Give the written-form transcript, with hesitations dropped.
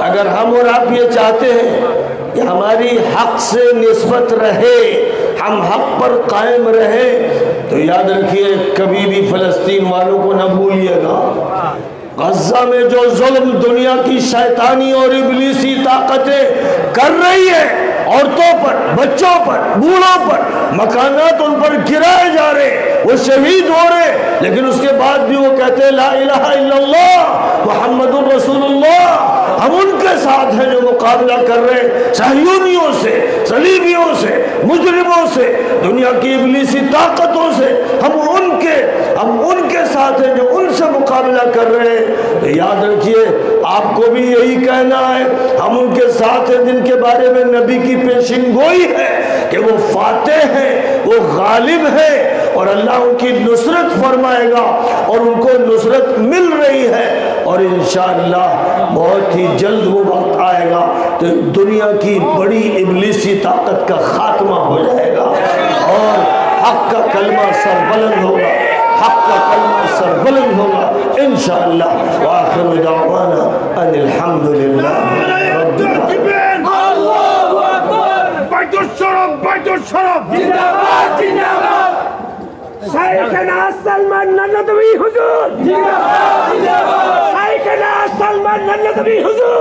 اگر ہم اور آپ یہ چاہتے ہیں کہ ہماری حق سے نسبت رہے، ہم حق پر قائم رہیں، تو یاد رکھیے کبھی بھی فلسطین والوں کو نہ بھولیے گا۔ غزہ میں جو ظلم دنیا کی شیطانی اور ابلیسی طاقتیں کر رہی ہیں، عورتوں پر، بچوں پر، بوڑھوں پر، مکانات ان پر گرائے جا رہے، وہ شہید ہو رہے، لیکن اس کے بعد بھی وہ کہتے ہیں لا الہ الا اللہ محمد الرسول اللہ۔ ہم ان کے ساتھ ہیں جو مقابلہ کر رہے ہیں صہیونیوں سے، صلیبیوں سے، مجرموں سے، دنیا کی ابلیسی طاقتوں سے۔ ہم ان کے ساتھ ہیں جو ان سے مقابلہ کر رہے ہیں۔ تو یاد رکھیے آپ کو بھی یہی کہنا ہے، ہم ان کے ساتھ ہیں جن کے بارے میں نبی کی پیشین گوئی ہے کہ وہ فاتح ہیں، وہ غالب ہیں، اور اللہ ان کی نصرت فرمائے گا اور ان کو نصرت مل رہی ہے، اور انشاءاللہ بہت ہی جلد وہ وقت آئے گا تو دنیا کی بڑی ابلیسی طاقت کا خاتمہ ہو جائے گا اور حق کا کلمہ سربلند ہوگا، حق کا کلمہ سربلند ہوگا انشاءاللہ۔ وآخر دعوانا ان الحمدللہ رب العالمین۔ اللہ اکبر، بیت الشرف، بیت الشرف، زندہ باد، زندہ باد۔ شیخنا سلمان ندوی حضور، زندہ باد، زندہ باد۔ شیخنا سلمان ندوی حضور۔